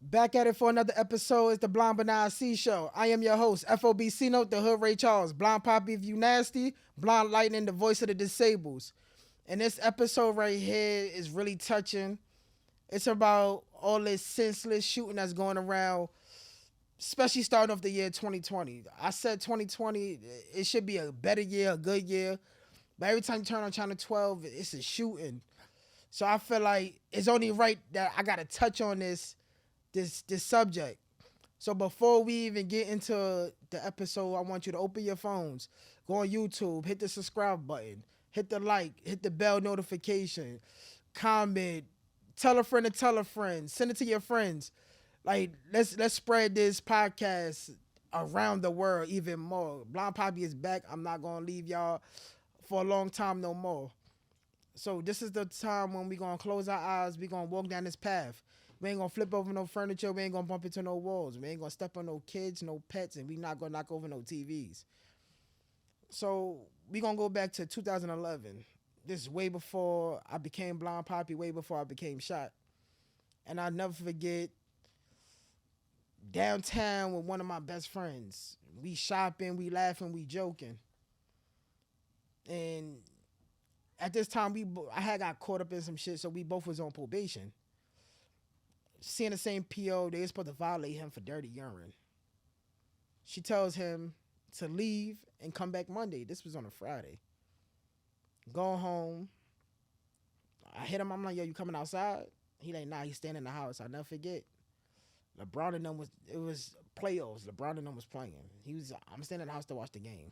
Back at it for another episode. It's the Blind BBNIC Show. I am your host, FOB Cnote, the Hood Ray Charles. Blind Poppy if you nasty, Blind Lightning, the voice of the disables. And this episode right here is really touching. It's about all this senseless shooting that's going around, especially starting off the year 2020. I said 2020, it should be a better year, a good year. But every time you turn on Channel 12, it's a shooting. So I feel like it's only right that I got to touch on this subject. So before we even get into the episode, I want you to open your phones, go on YouTube, hit the subscribe button, hit the like, hit the bell notification, comment, tell a friend, send it to your friends. Like let's spread this podcast around the world even more. Blind Poppy is back. I'm not gonna leave y'all for a long time no more. So this is the time when we gonna close our eyes. We gonna walk down this path. We ain't gonna flip over no furniture. We ain't gonna bump into no walls. We ain't gonna step on no kids, no pets, and we not gonna knock over no TVs. So we gonna go back to 2011. This is way before I became Blind Poppy, way before I became shot. And I'll never forget downtown with one of my best friends. We shopping, we laughing, we joking. And at this time, I had got caught up in some shit, so we both was on probation. Seeing the same PO, they was supposed to violate him for dirty urine. She tells him to leave and come back Monday. This was on a Friday. Go home. I hit him. I'm like, yo, you coming outside? He like, nah, he's staying in the house. I'll never forget. LeBron and them it was playoffs. LeBron and them was playing. I'm staying in the house to watch the game.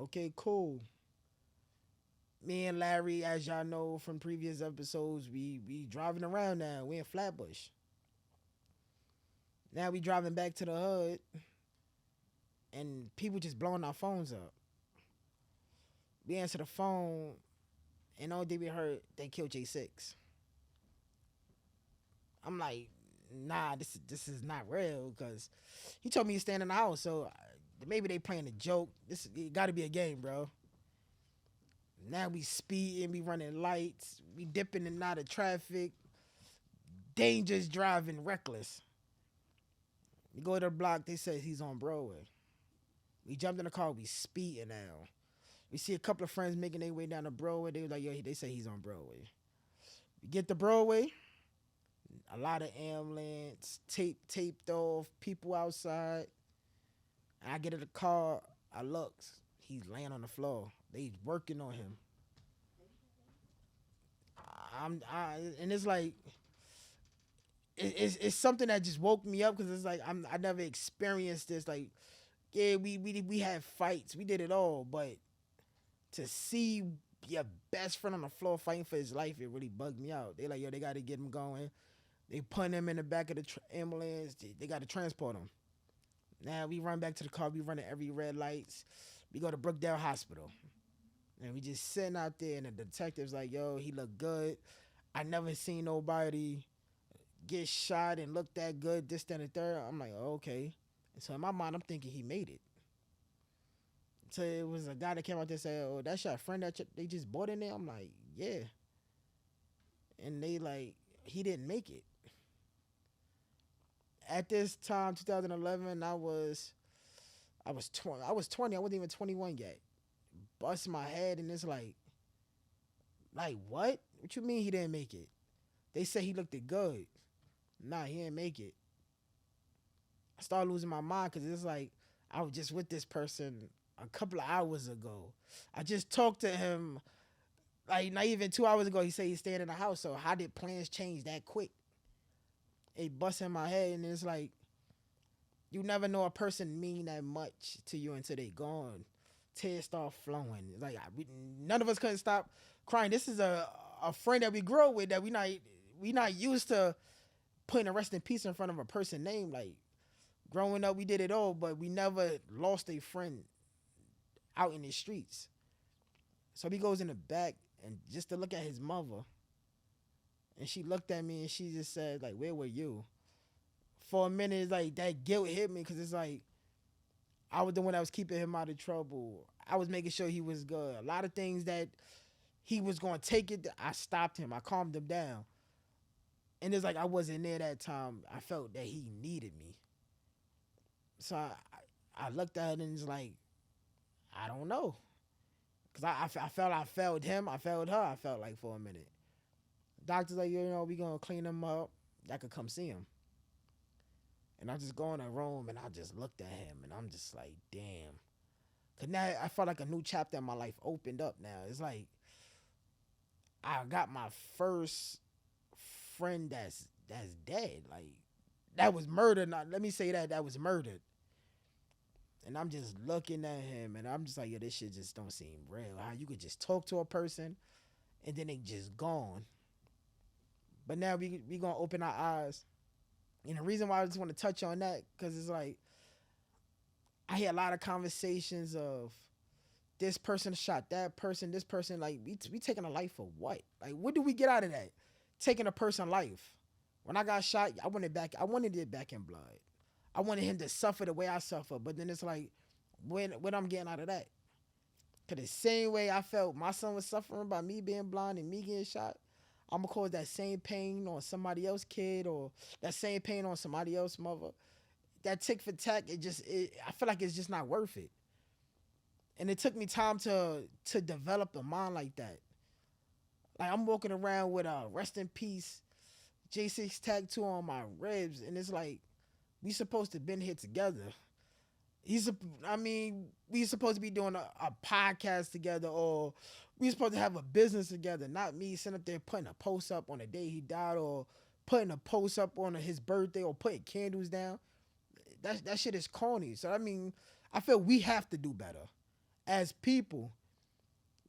Okay, cool. Me and Larry, as y'all know from previous episodes, we driving around now. We in Flatbush. Now we driving back to the hood, and people just blowing our phones up. We answer the phone, and all day we heard they killed J6. I'm like, nah, this is not real, because he told me he's staying in the house, so maybe they playing a joke. This got to be a game, bro. Now we speeding, we running lights, we dipping in and out of traffic, dangerous driving, reckless. We go to the block, they say he's on Broadway. We jumped in the car, we speeding now. We see a couple of friends making their way down the Broadway. They was like, yo, they say he's on Broadway. We get to Broadway, a lot of ambulance, taped off, people outside. I get in the car, I look, he's laying on the floor. They working on him. And it's like it's something that just woke me up because it's like I never experienced this. Like, yeah, we had fights, we did it all, but to see your best friend on the floor fighting for his life, it really bugged me out. They like, yo, they got to get him going. They put him in the back of the ambulance. They got to transport him. Now we run back to the car. We run at every red lights. We go to Brookdale Hospital. And we just sitting out there, and the detective's like, yo, he look good. I never seen nobody get shot and look that good, this, that, and the third. I'm like, oh, okay. And so in my mind, I'm thinking he made it. So it was a guy that came out there and said, oh, that's your friend that they just bought in there? I'm like, yeah. And they like, he didn't make it. At this time, 2011, I was 20. I was 20. I wasn't even 21 yet. Bust my head, and it's like what? What you mean he didn't make it? They said he looked it good. Nah, he didn't make it. I started losing my mind because it's like I was just with this person a couple of hours ago. I just talked to him like not even 2 hours ago. He said he's staying in the house. So how did plans change that quick? It busts in my head, and it's like you never know a person mean that much to you until they gone. Tears start flowing. It's like none of us couldn't stop crying. This is a friend that we grew up with that we not used to putting a rest in peace in front of a person name. Like growing up, we did it all, but we never lost a friend out in the streets. So he goes in the back and just to look at his mother, and she looked at me and she just said like, "Where were you?" For a minute, it's like that guilt hit me because it's like I was the one that was keeping him out of trouble. I was making sure he was good. A lot of things that he was going to take it, I stopped him. I calmed him down. And it's like I wasn't there that time. I felt that he needed me. So I looked at it and it's like, I don't know. Because I felt I failed him. I failed her. I felt like for a minute. Doctor's like, we going to clean him up. I could come see him. And I just go in a room and I just looked at him and I'm just like, damn. Because now I felt like a new chapter in my life opened up now. It's like I got my first friend that's dead. Like, that was murdered. Let me say that was murdered. And I'm just looking at him and I'm just like, this shit just don't seem real. How you could just talk to a person and then they just gone. But now we gonna open our eyes. And the reason why I just want to touch on that, because it's like, I hear a lot of conversations of this person shot that person, this person, like, we taking a life for what? Like, what do we get out of that? Taking a person's life. When I got shot, I wanted it back in blood. I wanted him to suffer the way I suffer. But then it's like, what I'm getting out of that? Because the same way I felt my son was suffering by me being blind and me getting shot, I'm going to cause that same pain on somebody else's kid or that same pain on somebody else's mother. That tick for tack, I feel like it's just not worth it. And it took me time to develop a mind like that. Like, I'm walking around with a rest in peace J6 tattoo on my ribs, and it's like, we supposed to been here together. We supposed to be doing a podcast together, or we supposed to have a business together, not me sitting up there putting a post up on the day he died, or putting a post up on his birthday, or putting candles down. That shit is corny. So, I feel we have to do better. As people,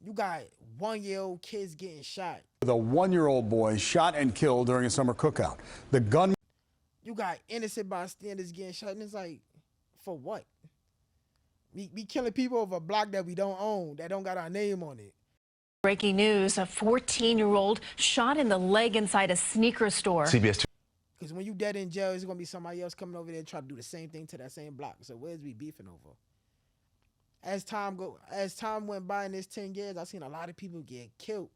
you got 1-year-old kids getting shot. The 1-year-old boy shot and killed during a summer cookout. The gun. You got innocent bystanders getting shot, and it's like, for what? We killing people over a block that we don't own, that don't got our name on it. Breaking news, a 14-year-old shot in the leg inside a sneaker store. CBS 2. Because when you dead in jail, it's going to be somebody else coming over there and try to do the same thing to that same block. So where's we beefing over? As time went by in this 10 years, I've seen a lot of people get killed.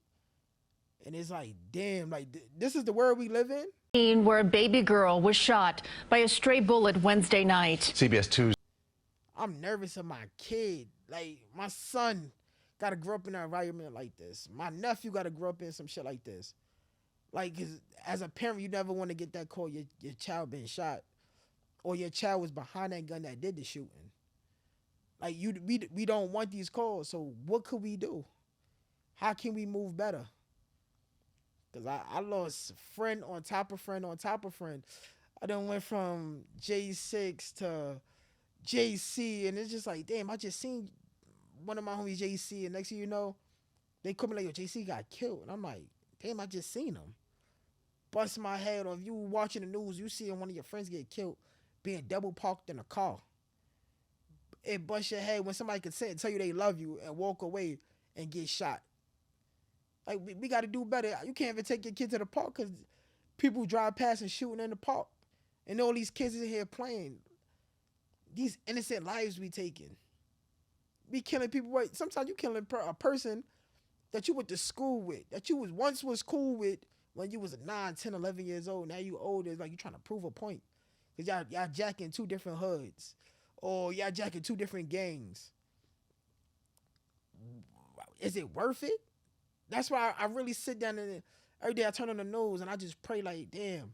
And it's like, damn, like, this is the world we live in? Where a baby girl was shot by a stray bullet Wednesday night. CBS 2. I'm nervous of my kid. Like, my son got to grow up in an environment like this. My nephew got to grow up in some shit like this. Like, 'cause as a parent, you never want to get that call your child been shot, or your child was behind that gun that did the shooting. Like, we don't want these calls. So what could we do? How can we move better? Because I lost friend on top of friend on top of friend. I done went from J6 to JC, and it's just like, damn, I just seen one of my homies JC, and next thing you know, they come like, yo, JC got killed. And I'm like, damn, I just seen him. Bust my head on. If you watching the news, you see one of your friends get killed being double parked in a car. It busts your head when somebody can say and tell you they love you and walk away and get shot. Like, we got to do better. You can't even take your kids to the park because people drive past and shooting in the park. And all these kids in here playing. These innocent lives we taking. We killing people. Sometimes you killing a person that you went to school with, that you once was cool with when you was 9, 10, 11 years old. Now you older. It's like you trying to prove a point. Because y'all jacking 2 different hoods. Or y'all jacking 2 different gangs. Is it worth it? That's why I really sit down and every day I turn on the news and I just pray like, damn,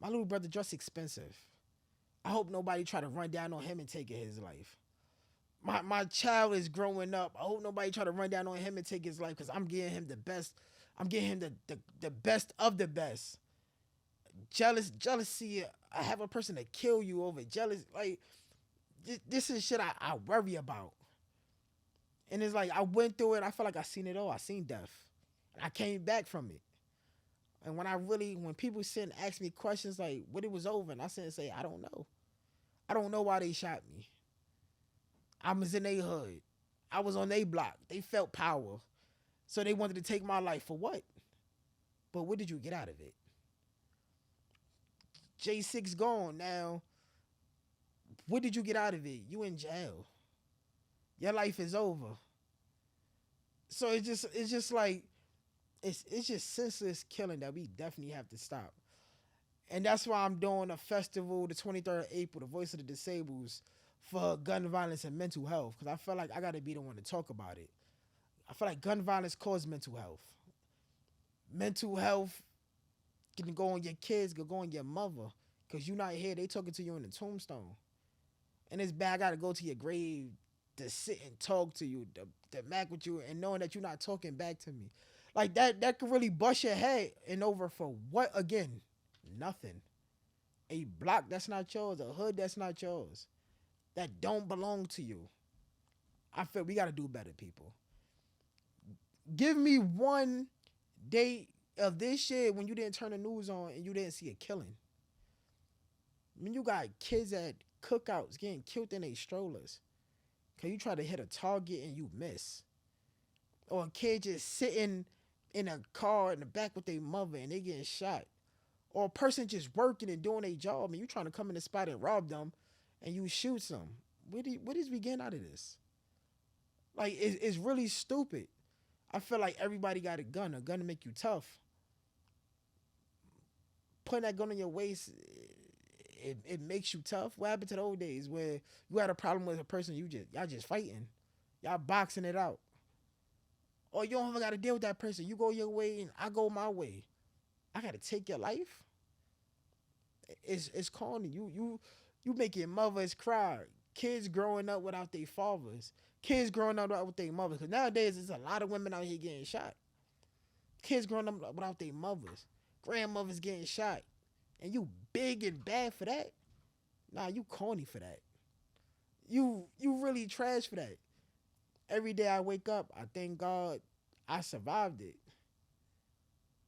my little brother just expensive. I hope nobody try to run down on him and take his life. My child is growing up. I hope nobody try to run down on him and take his life because I'm getting him the best. I'm getting him the best of the best. Jealousy, I have a person to kill you over. Like, this is shit I worry about. And it's like, I went through it. I feel like I seen it all. I seen death. And I came back from it. And when people sit and ask me questions like, what it was over, and I sit and say, I don't know. I don't know why they shot me. I was in their hood. I was on their block. They felt power. So they wanted to take my life for what? But what did you get out of it? J6 gone now. What did you get out of it? You in jail. Your life is over. So it's just like, it's just senseless killing that we definitely have to stop. And that's why I'm doing a festival the 23rd of April, the Voice of the Disabled, for gun violence and mental health. Because I feel like I got to be the one to talk about it. I feel like gun violence causes mental health. Mental health can go on your kids, can go on your mother. Because you're not here, they talking to you in the tombstone. And it's bad, I got to go to your grave to sit and talk to you, to mac with you, and knowing that you're not talking back to me. Like that could really bust your head and over for what again? Nothing. A block that's not yours, a hood that's not yours, that don't belong to you. I feel we gotta do better, people. Give me one day of this year when you didn't turn the news on and you didn't see a killing. When you got kids at cookouts getting killed in their strollers. Cause you try to hit a target and you miss. Or a kid just sitting in a car in the back with their mother and they getting shot. Or a person just working and doing their job and you trying to come in the spot and rob them and you shoot some. What is we getting out of this? Like, it's really stupid. I feel like everybody got a gun to make you tough. Putting that gun on your waist, it makes you tough. What happened to the old days where you had a problem with a person, y'all just fighting, y'all boxing it out, or you don't even got to deal with that person. You go your way and I go my way. I got to take your life. It's corny. You make your mothers cry. Kids growing up without their fathers. Kids growing up with their mothers. Because nowadays there's a lot of women out here getting shot. Kids growing up without their mothers. Grandmothers getting shot. And you big and bad for that? Nah, you corny for that. You really trash for that. Every day I wake up, I thank God I survived it.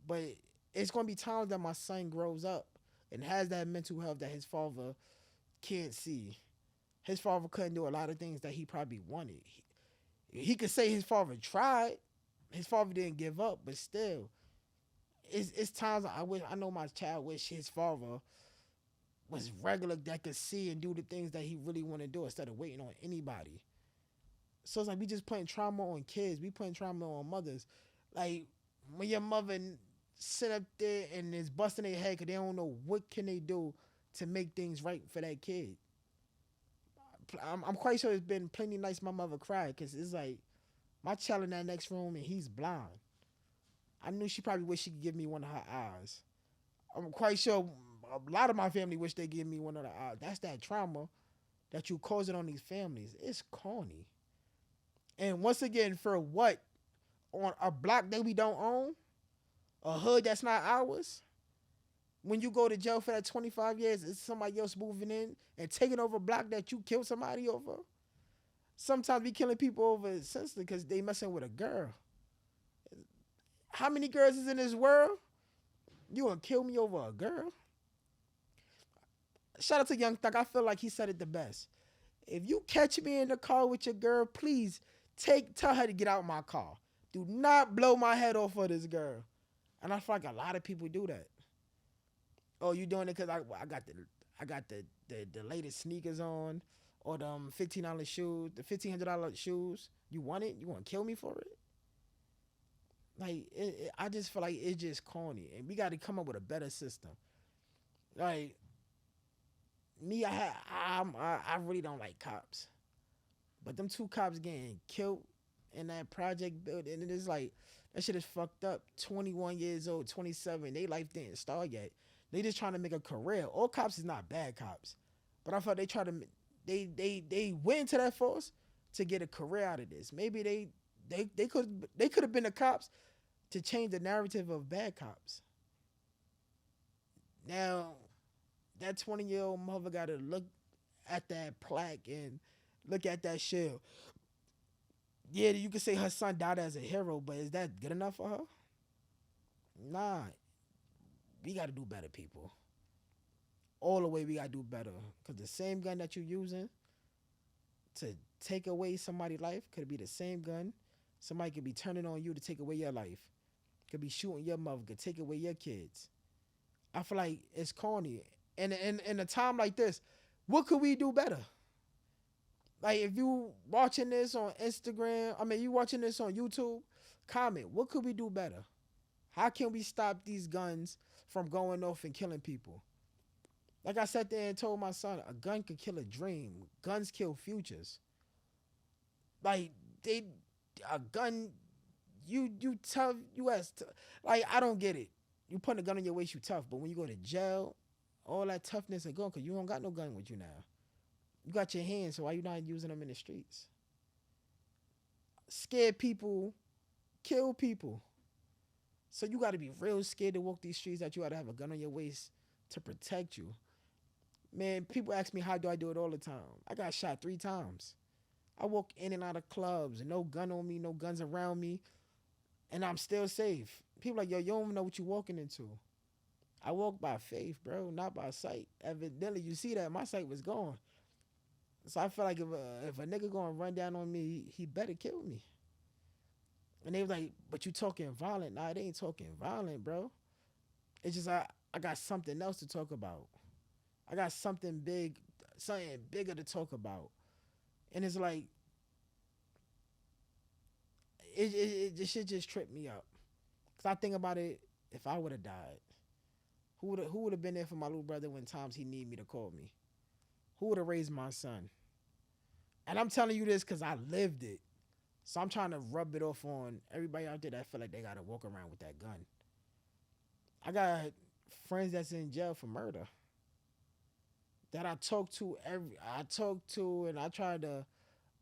But it's going to be times that my son grows up and has that mental health that his father can't see. His father couldn't do a lot of things that he probably wanted. He could say his father tried. His father didn't give up, but still, it's times I know my child wish his father was regular that could see and do the things that he really want to do instead of waiting on anybody. So it's like we just putting trauma on kids. We putting trauma on mothers. Like when your mother sit up there and is busting their head because they don't know what can they do to make things right for that kid. I'm quite sure it's been plenty nights my mother cried because it's like my child in that next room and he's blind. I knew she probably wished she could give me one of her eyes. I'm quite sure a lot of my family wish they give me one of the eyes. That's that trauma that you causing on these families. It's corny. And once again, for what? On a block that we don't own? A hood that's not ours? When you go to jail for that 25 years, it's somebody else moving in and taking over a block that you killed somebody over? Sometimes we killing people over senselessly because they messing with a girl. How many girls is in this world? You gonna kill me over a girl? Shout out to Young Thug. I feel like he said it the best. If you catch me in the car with your girl, please tell her to get out of my car. Do not blow my head off for this girl. And I feel like a lot of people do that. Oh, you doing it because I got the latest sneakers on, or them $15 shoes, the $1,500 shoes. You want it? You want to kill me for it? Like I just feel like it's just corny, and we got to come up with a better system. Like me, I really don't like cops, but them two cops getting killed in that project building, and it is like that shit is fucked up. 21 years old, 27, they life didn't start yet. They just trying to make a career. All cops is not bad cops, but I thought they went into that force to get a career out of this. Maybe they could have been the cops to change the narrative of bad cops. Now, that 20-year-old mother got to look at that plaque and look at that shield. Yeah, you could say her son died as a hero, but is that good enough for her? Nah. We got to do better, people. All the way we got to do better. Because the same gun that you're using to take away somebody's life could be the same gun somebody could be turning on you to take away your life. Could be shooting your mother, could take away your kids. I feel like it's corny. And in a time like this, what could we do better? Like if you watching this on Instagram, you watching this on YouTube, comment, what could we do better? How can we stop these guns from going off and killing people. Like I sat there and told my son, a gun could kill a dream. Guns kill futures. Like they, a gun, you tough. Like I don't get it. You put a gun on your waist, you tough. But when you go to jail, all that toughness is gone because you don't got no gun with you now. You got your hands, so why you not using them in the streets? Scared people kill people. So you got to be real scared to walk these streets that you got to have a gun on your waist to protect you. Man, people ask me how do I do it all the time. I got shot 3 times. I walk in and out of clubs, and no gun on me, no guns around me, and I'm still safe. People like, yo, you don't know what you're walking into. I walk by faith, bro, not by sight. Evidently, you see that my sight was gone. So I feel like if a nigga gonna run down on me, he better kill me. And they was like, but you talking violent. Nah, they ain't talking violent, bro. It's just I got something else to talk about. I got something bigger to talk about. And it's like, this shit just tripped me up. Cause I think about it, if I would have died, who would have been there for my little brother when times he need me to call me? Who would have raised my son? And I'm telling you this because I lived it. So I'm trying to rub it off on everybody out there that feel like they got to walk around with that gun. I got friends that's in jail for murder that I talk to and I try to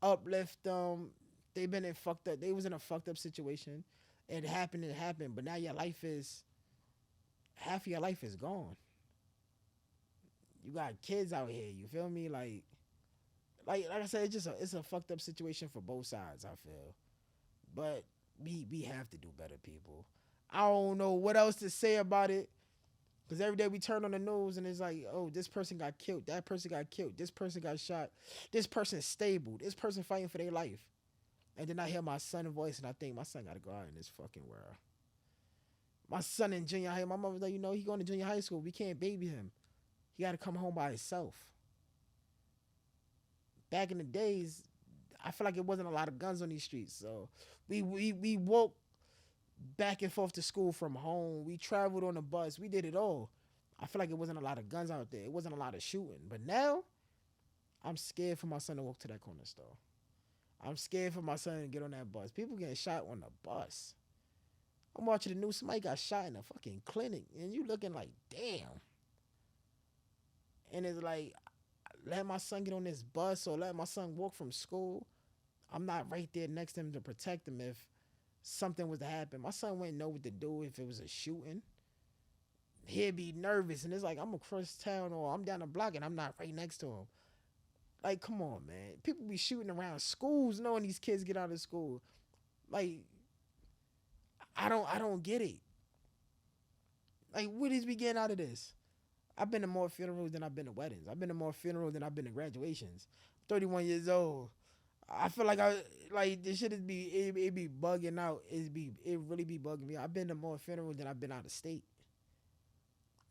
uplift them. They been in fucked up. They was in a fucked up situation. It happened. But now half of your life is gone. You got kids out here. You feel me? Like I said, it's a fucked up situation for both sides. I feel, but we have to do better, people. I don't know what else to say about it, because every day we turn on the news and it's like, oh, this person got killed, that person got killed, this person got shot, this person's stable, this person fighting for their life, and then I hear my son's voice and I think my son gotta go out in this fucking world. My son in junior high, my mother's like, he going to junior high school. We can't baby him. He got to come home by himself. Back in the days, I feel like it wasn't a lot of guns on these streets. So we walked back and forth to school from home. We traveled on the bus. We did it all. I feel like it wasn't a lot of guns out there. It wasn't a lot of shooting. But now, I'm scared for my son to walk to that corner store. I'm scared for my son to get on that bus. People getting shot on the bus. I'm watching the news. Somebody got shot in a fucking clinic. And you looking like, damn. And it's like, let my son get on this bus or let my son walk from school. I'm not right there next to him to protect him if something was to happen. My son wouldn't know what to do if it was a shooting. He'd be nervous. And it's like, I'm across town or I'm down the block and I'm not right next to him. Like, come on, man. People be shooting around schools knowing these kids get out of school. Like, I don't get it. Like, what is we getting out of this? I've been to more funerals than I've been to weddings. I've been to more funerals than I've been to graduations. 31 years old. I feel like this shit it be bugging out. It really be bugging me. I've been to more funerals than I've been out of state.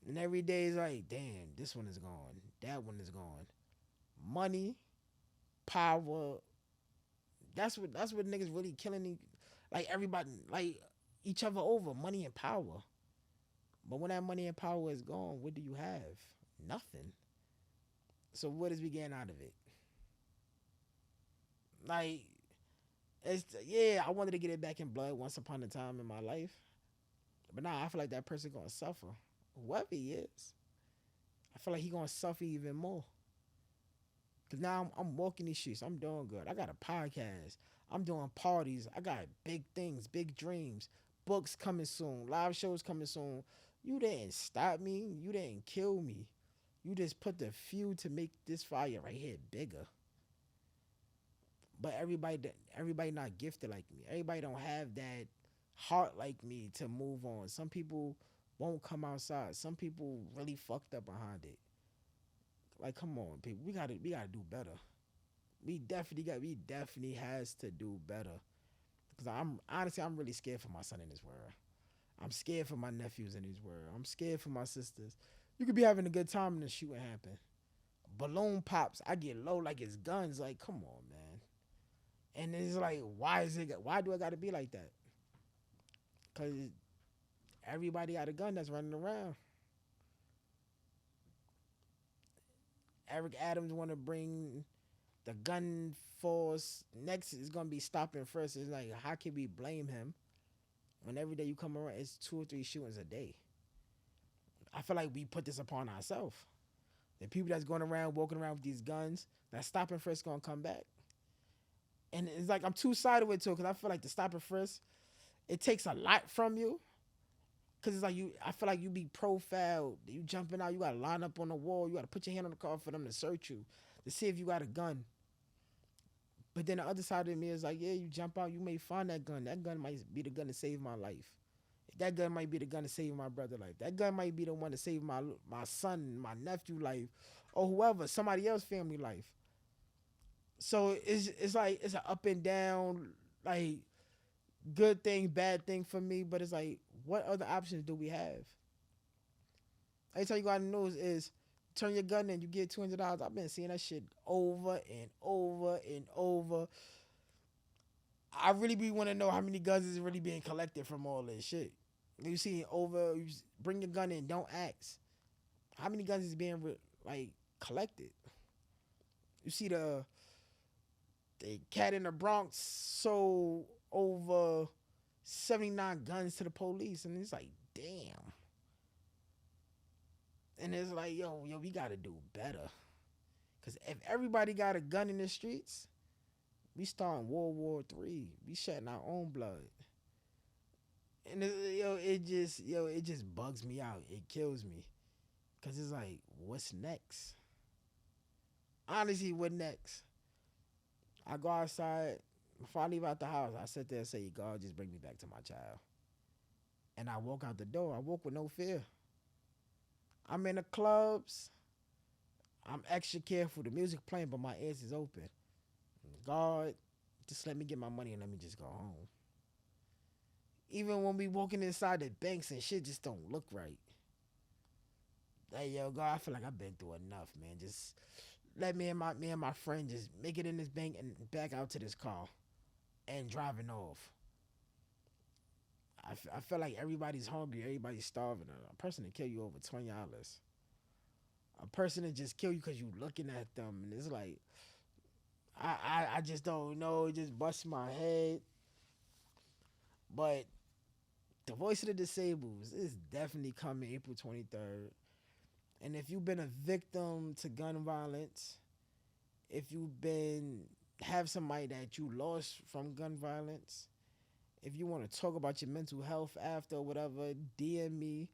And every day is like, damn, this one is gone. That one is gone. Money, power. That's what niggas really killing. Like everybody, like each other over. Money and power. But when that money and power is gone, what do you have? Nothing. So what is we getting out of it? Like, I wanted to get it back in blood once upon a time in my life. But now I feel like that person gonna suffer. Whoever he is. I feel like he gonna suffer even more. Cause now I'm walking these streets. I'm doing good. I got a podcast. I'm doing parties. I got big things, big dreams. Books coming soon. Live shows coming soon. You didn't stop me. You didn't kill me. You just put the fuel to make this fire right here bigger. But everybody not gifted like me. Everybody don't have that heart like me to move on. Some people won't come outside. Some people really fucked up behind it. Like, come on, people. We gotta do better. We definitely has to do better. Cause I'm really scared for my son in this world. I'm scared for my nephews in this world. I'm scared for my sisters. You could be having a good time and the shooting happen. Balloon pops. I get low like it's guns. Like, come on, man. And it's like, why do I gotta be like that? Cause everybody got a gun that's running around. Eric Adams want to bring the gun force. Next is gonna be stopping first. It's like, how can we blame him when every day you come around it's 2 or 3 shootings a day? I feel like we put this upon ourselves. The people that's going around walking around with these guns, that stop and frisk gonna come back. And it's like I'm two-sided with it too, because I feel like the stop and frisk, it takes a lot from you. Cause it's like I feel like you be profiled. You jumping out, you gotta line up on the wall, you gotta put your hand on the car for them to search you, to see if you got a gun. But then the other side of me is like, yeah, you jump out, you may find that gun. That gun might be the gun to save my life. That gun might be the gun to save my brother life. That gun might be the one to save my son, my nephew life, or whoever, somebody else family life. So it's like it's an up and down, like good thing, bad thing for me. But it's like, what other options do we have? Every time you go out in the news is turn your gun in, you get $200. I've been seeing that shit over and over and over. I really be want to know how many guns is really being collected from all this shit. You see you bring your gun in, don't ask. How many guns is being collected? You see the cat in the Bronx sold over 79 guns to the police, and it's like, damn. And it's like, yo, we gotta do better. Cause if everybody got a gun in the streets, we starting World War III. We shedding our own blood. And it just bugs me out. It kills me. Cause it's like, what's next? Honestly, what next? I go outside, before I leave out the house, I sit there and say, God, just bring me back to my child. And I walk out the door. I walk with no fear. I'm in the clubs. I'm extra careful. The music playing, but my ears is open. God, just let me get my money and let me just go home. Even when we walking inside the banks and shit just don't look right. Hey, yo, God, I feel like I've been through enough, man. Just let me and my friend just make it in this bank and back out to this car and driving off. I feel like everybody's hungry, everybody's starving. A person to kill you over $20. A person to just kill you because you looking at them, and it's like, I just don't know. It just busts my head. But the voice of the disabled is definitely coming April 23rd. And if you've been a victim to gun violence, if you've have somebody that you lost from gun violence, if you want to talk about your mental health after or whatever, DM me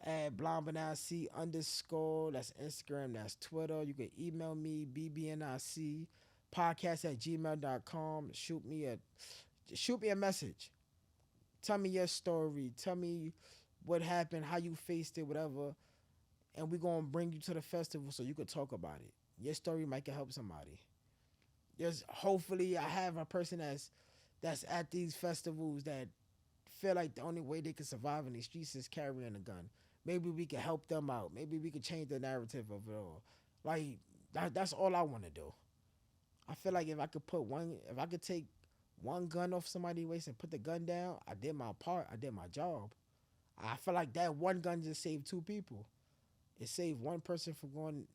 at BBNIC _. That's Instagram, that's Twitter. You can email me, BBNIC podcast@gmail.com. Shoot me a message. Tell me your story. Tell me what happened, how you faced it, whatever. And we're going to bring you to the festival so you could talk about it. Your story might help somebody. Hopefully I have a person that's at these festivals that feel like the only way they can survive in these streets is carrying a gun. Maybe we can help them out. Maybe we can change the narrative of it all. Like, that's all I want to do. I feel like if I could take one gun off somebody's waist and put the gun down, I did my part. I did my job. I feel like that one gun just saved 2 people. It saved one person from going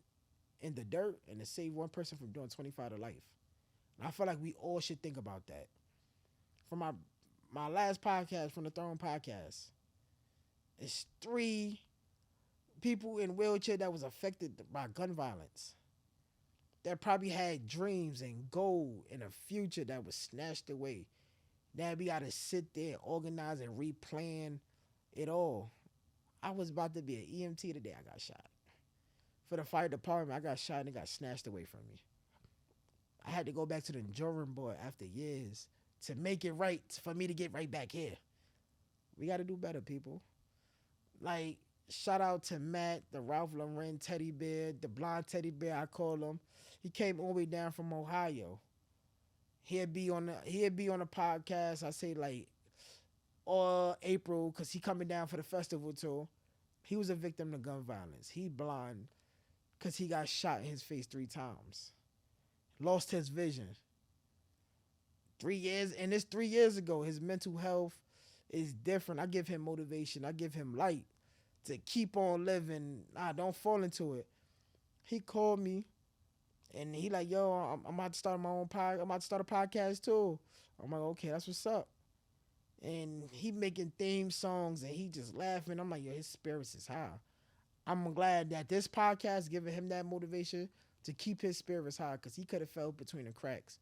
in the dirt, and it saved one person from doing 25 to life. And I feel like we all should think about that. From my last podcast, from the Throne podcast, it's 3 people in wheelchair that was affected by gun violence. That probably had dreams and goal in a future that was snatched away. Now we gotta sit there, organize, and replan it all. I was about to be an EMT today. I got shot. For the fire department, I got shot and it got snatched away from me. I had to go back to the drawing board after years to make it right, for me to get right back here. We got to do better, people. Like, shout out to Matt, the Ralph Lauren teddy bear, the blonde teddy bear, I call him. He came all the way down from Ohio. He'll be on the podcast, I say, like, April, because he coming down for the festival too. He was a victim of gun violence. He blind because he got shot in his face 3 times. Lost his vision. 3 years, and it's 3 years ago. His mental health is different. I give him motivation. I give him light to keep on living. Don't fall into it. He called me and he like, yo, I'm about to start my own pod. I'm about to start a podcast too. I'm like, okay, that's what's up. And he making theme songs and he just laughing. I'm like, yo, his spirits is high. I'm glad that this podcast giving him that motivation to keep his spirits high because he could have fell between the cracks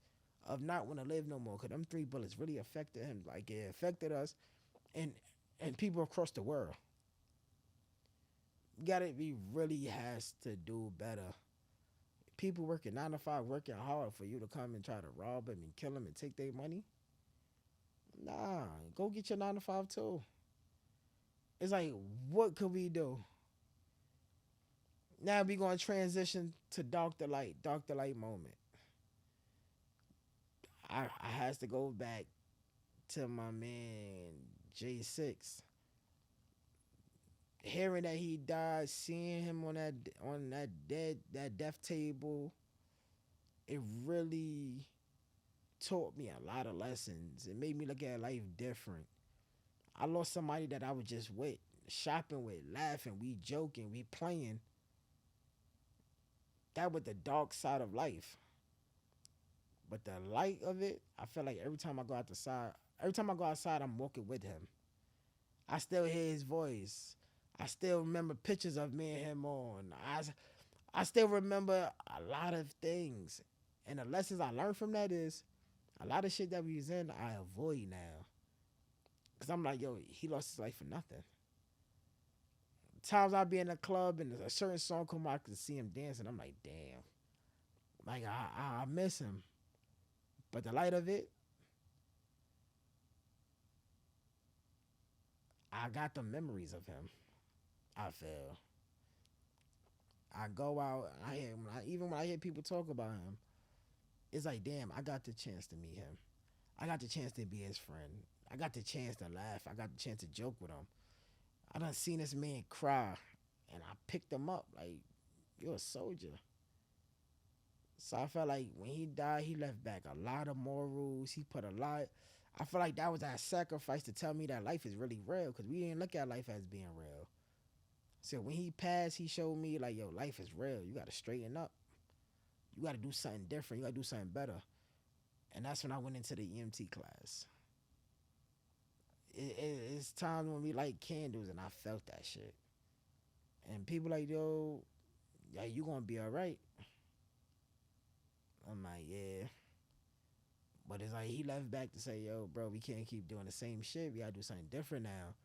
of not want to live no more because them 3 bullets really affected him. Like it affected us and people across the world. Gotta be really has to do better. People working 9 to 5, working hard for you to come and try to rob him and kill him and take their money. Nah, go get your 9 to 5 too. It's like, what could we do? Now we gonna transition to Dark the Light moment. I has to go back to my man J6. Hearing that he died, seeing him on that death table, it really taught me a lot of lessons. It made me look at life different. I lost somebody that I was just with, shopping with, laughing, we joking, we playing. That was the dark side of life. But the light of it, I feel like every time I go outside, I'm walking with him. I still hear his voice. I still remember pictures of me and him on. I still remember a lot of things. And the lessons I learned from that is a lot of shit that we was in, I avoid now. Because I'm like, yo, he lost his life for nothing. Times I be in a club and a certain song come out, I can see him dancing. I'm like, damn. Like, I miss him. But the light of it, I got the memories of him. I feel. I go out, even when I hear people talk about him, it's like, damn, I got the chance to meet him. I got the chance to be his friend. I got the chance to laugh. I got the chance to joke with him. I done seen this man cry, and I picked him up like, you're a soldier. So I felt like when he died, he left back a lot of morals. He put a lot. I feel like that was that sacrifice to tell me that life is really real because we didn't look at life as being real. So when he passed, he showed me like, yo, life is real. You got to straighten up. You got to do something different. You got to do something better. And that's when I went into the EMT class. It's times when we light candles and I felt that shit. And people like, yo, yeah, you gonna be all right. I'm like, yeah. But it's like he left back to say, yo, bro, we can't keep doing the same shit. We gotta do something different now.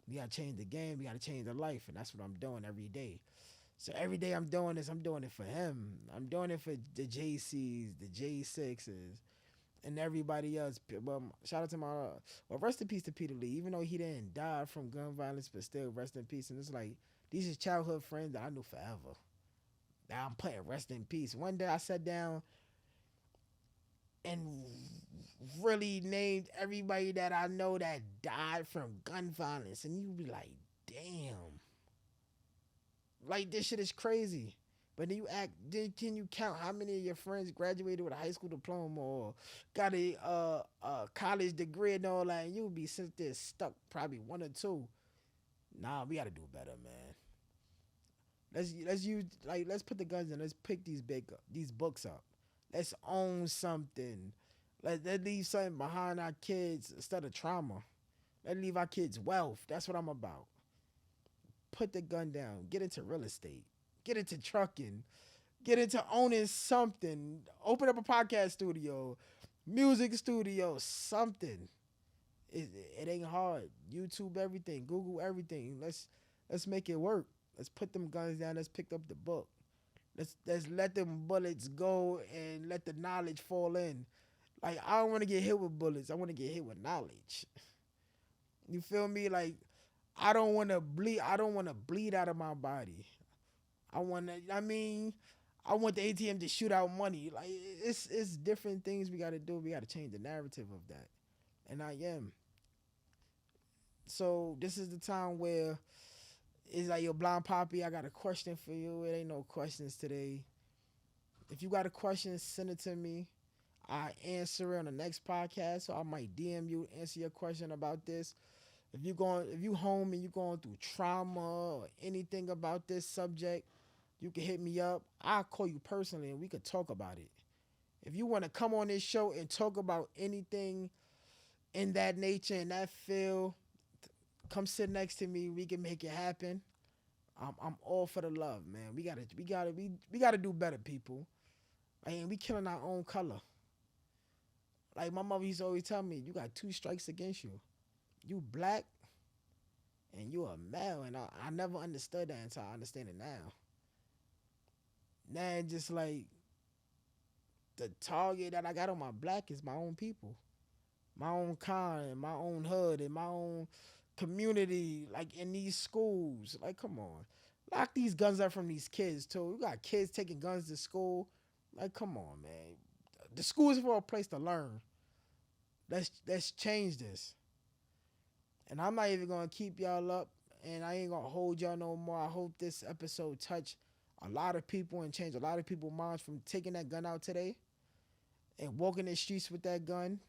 We gotta change the game. We gotta change the life. And that's what I'm doing every day. So every day I'm doing this, I'm doing it for him. I'm doing it for the JCs, the J6s, and everybody else. Well, shout out to well, rest in peace to Peter Lee. Even though he didn't die from gun violence, but still rest in peace. And it's like, these are childhood friends that I knew forever. Now I'm putting rest in peace. One day I sat down and really named everybody that I know that died from gun violence. And you be like, damn. Like, this shit is crazy. But then can you count how many of your friends graduated with a high school diploma or got a college degree and all that? And you'll be sitting there stuck, probably 1 or 2. Nah, we gotta do better, man. Let's put the guns in. Let's pick these books up. Let's own something. Let's leave something behind our kids instead of trauma. Let's leave our kids wealth. That's what I'm about. Put the gun down. Get into real estate. Get into trucking. Get into owning something. Open up a podcast studio, music studio, something. It ain't hard. YouTube everything. Google everything. Let's make it work. Let's put them guns down. Let's pick up the book. Let's let them bullets go and let the knowledge fall in. Like, I don't want to get hit with bullets. I want to get hit with knowledge. You feel me? Like, I don't want to bleed. I don't want to bleed out of my body. I want to. I want the ATM to shoot out money. Like, it's different things we got to do. We got to change the narrative of that. And I am. So this is the time where it's like, yo, Blind Poppy, I got a question for you. It ain't no questions today. If you got a question, send it to me. I answer it on the next podcast. So I might DM you, answer your question about this. If you home and you going through trauma or anything about this subject, You can hit me up. I'll call you personally and we could talk about it. If you want to come on this show and talk about anything in that nature, in that field, come sit next to me. We can make it happen. I'm all for the love, man. We gotta do better, people. And we killing our own color. Like my mother used to always tell me, you got two strikes against you. You black and you a male, and I never understood that until I understand it now. Now it's just like the target that I got on my black is my own people, my own kind, my own hood, and my own community. Like in these schools, like come on, lock these guns up from these kids too. You got kids taking guns to school. Like come on, man. The school is for a place to learn. Let's change this. And I'm not even gonna keep y'all up, and I ain't gonna hold y'all no more. I hope this episode touched a lot of people and changed a lot of people's minds from taking that gun out today and walking the streets with that gun.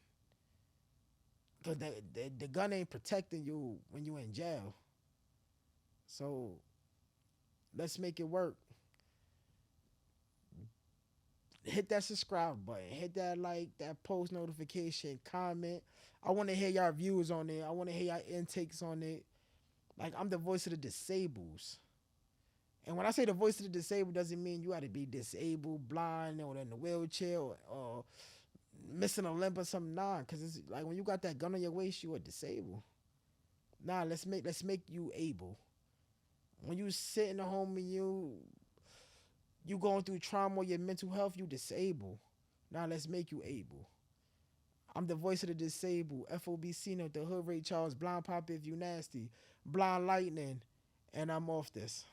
Cause the gun ain't protecting you when you in jail. So let's make it work. Hit that subscribe button, hit that like, that post notification, comment. I want to hear y'all views on it. I want to hear y'all intakes on it. Like I'm the voice of the disables. And when I say the voice of the disabled, doesn't mean you got to be disabled, blind, or in a wheelchair, or missing a limb or something. Nah, because it's like when you got that gun on your waist, you are disabled. Nah, let's make you able. When you sitting at home and you going through trauma or your mental health, you disabled. Now let's make you able. I'm the voice of the disabled. FOBC Note, the Hood Ray Charles, Blind Poppy if you nasty, Blind Lightning, and I'm off this.